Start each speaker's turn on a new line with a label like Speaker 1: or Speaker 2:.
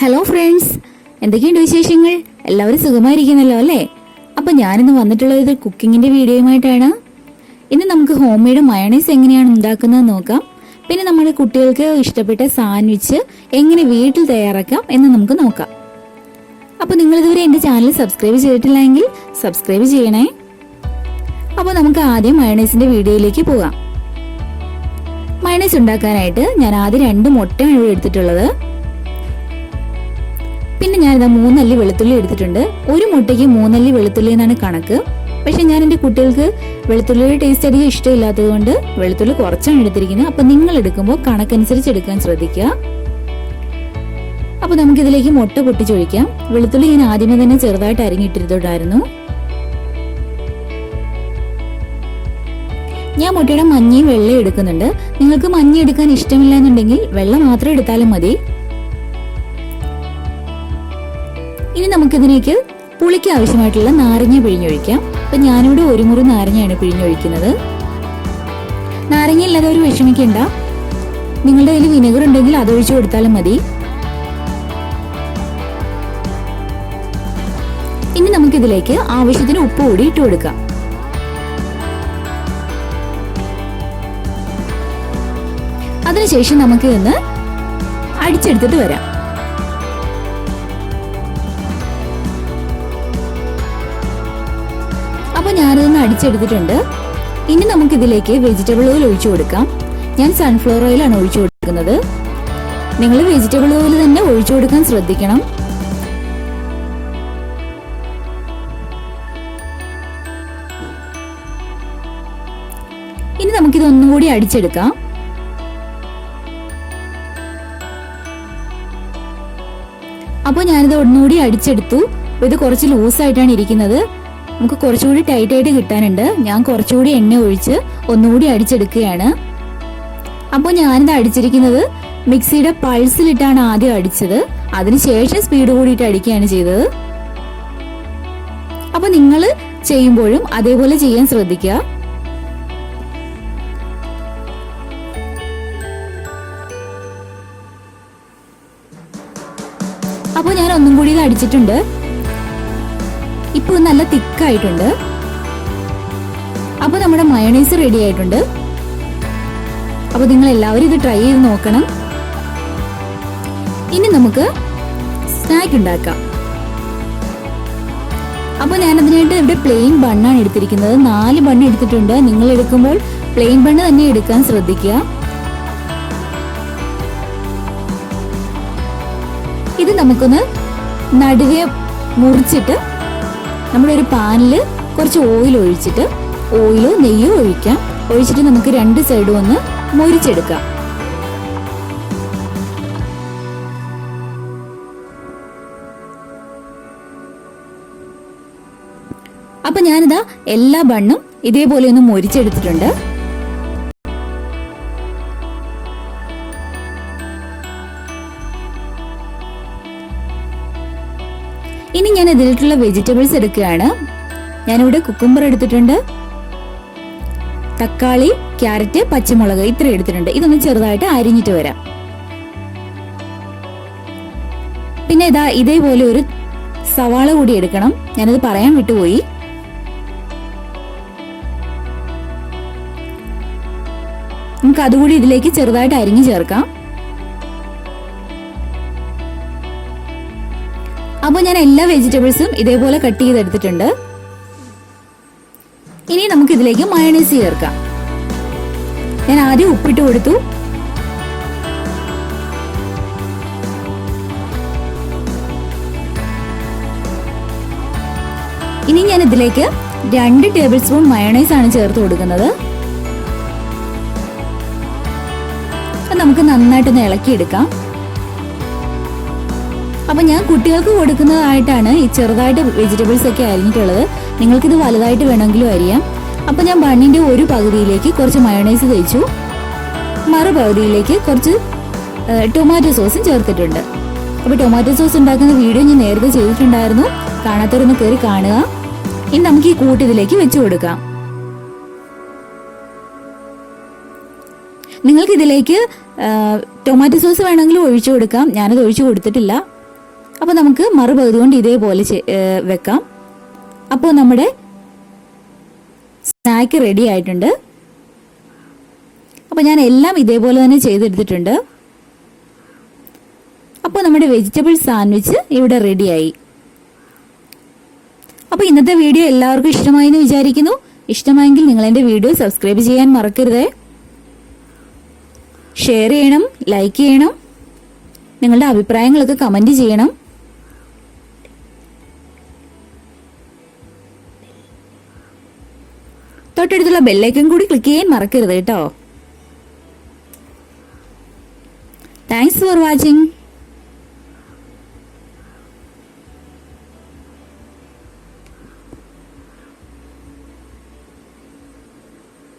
Speaker 1: Hello friends, എന്തൊക്കെയുണ്ട് വിശേഷങ്ങൾ? എല്ലാവരും സുഖമായിരിക്കുന്നല്ലോ അല്ലേ? അപ്പം ഞാനിന്ന് വന്നിട്ടുള്ളത് കുക്കിങ്ങിൻ്റെ വീഡിയോയുമായിട്ടാണ്. ഇന്ന് നമുക്ക് ഹോം മെയ്ഡ് മയണൈസ് എങ്ങനെയാണ് ഉണ്ടാക്കുന്നത് നോക്കാം. പിന്നെ നമ്മുടെ കുട്ടികൾക്ക് ഇഷ്ടപ്പെട്ട സാൻഡ്വിച്ച് എങ്ങനെ വീട്ടിൽ തയ്യാറാക്കാം എന്ന് നമുക്ക് നോക്കാം. അപ്പോൾ നിങ്ങളിതുവരെ എൻ്റെ ചാനൽ സബ്സ്ക്രൈബ് ചെയ്തിട്ടില്ലെങ്കിൽ സബ്സ്ക്രൈബ് ചെയ്യണേ. അപ്പോൾ നമുക്ക് ആദ്യം മയണൈസിൻ്റെ വീഡിയോയിലേക്ക് പോകാം. മയണൈസ് ഉണ്ടാക്കാനായിട്ട് ഞാൻ ആദ്യം 2 മുട്ടയാണ് എടുത്തിട്ടുള്ളത്. പിന്നെ ഞാനിതാ 3 അല്ലി വെളുത്തുള്ളി എടുത്തിട്ടുണ്ട്. ഒരു മുട്ടയ്ക്ക് 3 അല്ലി വെളുത്തുള്ളി എന്നാണ് കണക്ക്. പക്ഷെ ഞാൻ എൻ്റെ കുട്ടികൾക്ക് വെളുത്തുള്ളിയുടെ ടേസ്റ്റ് അധികം ഇഷ്ടമില്ലാത്തത് കൊണ്ട് വെളുത്തുള്ളി കുറച്ചാണ് എടുത്തിരിക്കുന്നത്. അപ്പം നിങ്ങൾ എടുക്കുമ്പോൾ കണക്കനുസരിച്ച് എടുക്കാൻ ശ്രദ്ധിക്കുക. അപ്പോൾ നമുക്കിതിലേക്ക് മുട്ട പൊട്ടിച്ചൊഴിക്കാം. വെളുത്തുള്ളി ഞാൻ ആദ്യമേ തന്നെ ചെറുതായിട്ട് അരിഞ്ഞിട്ടിരുന്നുണ്ടായിരുന്നു. ഞാൻ മുട്ടയുടെ മഞ്ഞയും വെള്ളയും എടുക്കുന്നുണ്ട്. നിങ്ങൾക്ക് മഞ്ഞ എടുക്കാൻ ഇഷ്ടമില്ല എന്നുണ്ടെങ്കിൽ വെള്ള മാത്രം എടുത്താലും മതി. ഇനി നമുക്കിതിലേക്ക് പുളിക്ക് ആവശ്യമായിട്ടുള്ള നാരങ്ങ പിഴിഞ്ഞൊഴിക്കാം. അപ്പം ഞാനിവിടെ 1 മുറി നാരങ്ങയാണ് പിഴിഞ്ഞൊഴിക്കുന്നത്. നാരങ്ങ ഇല്ലാതെ ഒരു വിഷമിക്കണ്ട, നിങ്ങളുടെ കയ്യിൽ വിനെഗർ ഉണ്ടെങ്കിൽ അതൊഴിച്ചു കൊടുത്താലും മതി. ഇനി നമുക്കിതിലേക്ക് ആവശ്യത്തിന് ഉപ്പ് കൂടി ഇട്ട് കൊടുക്കാം. അതിനുശേഷം നമുക്ക് ഇന്ന് അടിച്ചെടുത്തിട്ട് വരാം. അപ്പോൾ ഞാനിതൊന്ന് അടിച്ചെടുത്തിട്ടുണ്ട്. ഇനി നമുക്കിതിലേക്ക് വെജിറ്റബിൾ ഓയിൽ ഒഴിച്ചു കൊടുക്കാം. ഞാൻ സൺഫ്ലവർ ഓയിലാണ് ഒഴിച്ചു കൊടുക്കുന്നത്. നിങ്ങൾ വെജിറ്റബിൾ ഓയിൽ തന്നെ ഒഴിച്ചു കൊടുക്കാൻ ശ്രദ്ധിക്കണം. ഇനി നമുക്കിതൊന്നും കൂടി അടിച്ചെടുക്കാം. അപ്പോൾ ഞാനിത് ഒന്നുകൂടി അടിച്ചെടുത്തു. ഇത് കുറച്ച് ലൂസായിട്ടാണ് ഇരിക്കുന്നത്. നമുക്ക് കുറച്ചുകൂടി ടൈറ്റ് ആയിട്ട് കിട്ടാനുണ്ട്. ഞാൻ കുറച്ചുകൂടി എണ്ണ ഒഴിച്ച് ഒന്നുകൂടി അടിച്ചെടുക്കുകയാണ്. അപ്പോൾ ഞാനിത് അടിച്ചിരിക്കുന്നത് മിക്സിയുടെ പൾസിലിട്ടാണ് ആദ്യം അടിച്ചത്. അതിനുശേഷം സ്പീഡ് കൂടിയിട്ട് അടിക്കുകയാണ് ചെയ്തത്. അപ്പോൾ നിങ്ങൾ ചെയ്യുമ്പോഴും അതേപോലെ ചെയ്യാൻ ശ്രദ്ധിക്കുക. അപ്പോൾ ഞാൻ ഒന്നും കൂടി ഇത് അടിച്ചിട്ടുണ്ട്. ഇപ്പോൾ നല്ല തിക്കായിട്ടുണ്ട്. അപ്പോൾ നമ്മുടെ മയോണൈസ് റെഡി ആയിട്ടുണ്ട്. അപ്പോൾ നിങ്ങൾ എല്ലാവരും ഇത് ട്രൈ ചെയ്ത് നോക്കണം. ഇനി നമുക്ക് സ്നാക്ക് ഉണ്ടാക്കാം. അപ്പോൾ ഞാനതിനായിട്ട് ഇവിടെ പ്ലെയിൻ ബണ്ണാണ് എടുത്തിരിക്കുന്നത്. 4 ബണ്ണ് എടുത്തിട്ടുണ്ട്. നിങ്ങൾ എടുക്കുമ്പോൾ പ്ലെയിൻ ബണ്ണ് തന്നെ എടുക്കാൻ ശ്രദ്ധിക്കുക. ഇത് നമുക്കൊന്ന് നടുവേ മുറിച്ചിട്ട് നമ്മളൊരു പാനിൽ കുറച്ച് ഓയിൽ ഒഴിച്ചിട്ട്, ഓയിലോ നെയ്യോ ഒഴിക്കാം. ഒഴിച്ചിട്ട് നമുക്ക് 2 സൈഡും ഒന്ന് മൊരിച്ചെടുക്കാം. അപ്പൊ ഞാനിതാ എല്ലാ ബണ്ണും ഇതേപോലെ ഒന്ന് മൊരിച്ചെടുത്തിട്ടുണ്ട്. ഇനി ഞാൻ ഇതിലേക്കുള്ള വെജിറ്റബിൾസ് എടുക്കുകയാണ്. ഞാനിവിടെ കുക്കുംബർ എടുത്തിട്ടുണ്ട്, തക്കാളി, ക്യാരറ്റ്, പച്ചമുളക് ഇത്ര എടുത്തിട്ടുണ്ട്. ഇതൊന്ന് ചെറുതായിട്ട് അരിഞ്ഞിട്ട് വരാം. പിന്നെ ഇതാ ഇതേപോലെ ഒരു സവാള കൂടി എടുക്കണം. ഞാനത് പറയാൻ വിട്ടുപോയി. നമുക്ക് അതുകൂടി ഇതിലേക്ക് ചെറുതായിട്ട് അരിഞ്ഞു ചേർക്കാം. അപ്പോൾ ഞാൻ എല്ലാ വെജിറ്റബിൾസും ഇതേപോലെ കട്ട് ചെയ്തെടുത്തിട്ടുണ്ട്. ഇനി നമുക്ക് ഇതിലേക്ക് മയോണൈസ് ചേർക്കാം. ഞാൻ ആദ്യം ഉപ്പിട്ട് കൊടുത്തു. ഇനി ഞാൻ ഇതിലേക്ക് 2 ടേബിൾ സ്പൂൺ മയോണൈസ് ആണ് ചേർത്ത് കൊടുക്കുന്നത്. നമുക്ക് നന്നായിട്ടൊന്ന് ഇളക്കിയെടുക്കാം. അപ്പൊ ഞാൻ കുട്ടികൾക്ക് കൊടുക്കുന്നതായിട്ടാണ് ഈ ചെറുതായിട്ട് വെജിറ്റബിൾസ് ഒക്കെ അരിഞ്ഞിട്ടുള്ളത്. നിങ്ങൾക്കിത് വലുതായിട്ട് വേണമെങ്കിലും അരിയാം. അപ്പൊ ഞാൻ ബണ്ണിന്റെ ഒരു പകുതിയിലേക്ക് കുറച്ച് മയോണൈസ് തേച്ചു. മറുപകുതിയിലേക്ക് കുറച്ച് ടൊമാറ്റോ സോസും ചേർത്തിട്ടുണ്ട്. അപ്പൊ ടൊമാറ്റോ സോസ് ഉണ്ടാക്കുന്ന വീഡിയോ ഞാൻ നേരത്തെ ചെയ്തിട്ടുണ്ടായിരുന്നു. കാണാത്തവരൊന്ന് കയറി കാണുക. ഇനി നമുക്ക് ഈ കൂട്ട് ഇതിലേക്ക് വെച്ചു കൊടുക്കാം. നിങ്ങൾക്ക് ഇതിലേക്ക് ടൊമാറ്റോ സോസ് വേണമെങ്കിലും ഒഴിച്ചു കൊടുക്കാം. ഞാനത് ഒഴിച്ചു കൊടുത്തിട്ടില്ല. അപ്പോൾ നമുക്ക് മറുപകുതി കൊണ്ട് ഇതേപോലെ വെക്കാം. അപ്പോൾ നമ്മുടെ സ്നാക്ക് റെഡി ആയിട്ടുണ്ട്. അപ്പോൾ ഞാൻ എല്ലാം ഇതേപോലെ തന്നെ ചെയ്തെടുത്തിട്ടുണ്ട്. അപ്പോൾ നമ്മുടെ വെജിറ്റബിൾ സാൻഡ്വിച്ച് ഇവിടെ റെഡിയായി. അപ്പോൾ ഇന്നത്തെ വീഡിയോ എല്ലാവർക്കും ഇഷ്ടമായി എന്ന് വിചാരിക്കുന്നു. ഇഷ്ടമായെങ്കിൽ നിങ്ങൾ എൻ്റെ വീഡിയോ സബ്സ്ക്രൈബ് ചെയ്യാൻ മറക്കരുത്. ഷെയർ ചെയ്യണം, ലൈക്ക് ചെയ്യണം, നിങ്ങളുടെ അഭിപ്രായങ്ങളൊക്കെ കമൻറ്റ് ചെയ്യണം. തൊട്ടടുത്തുള്ള ബെല്ലൈക്കൺ കൂടി ക്ലിക്ക് ചെയ്യാൻ മറക്കരുത് കേട്ടോ. Thanks for watching.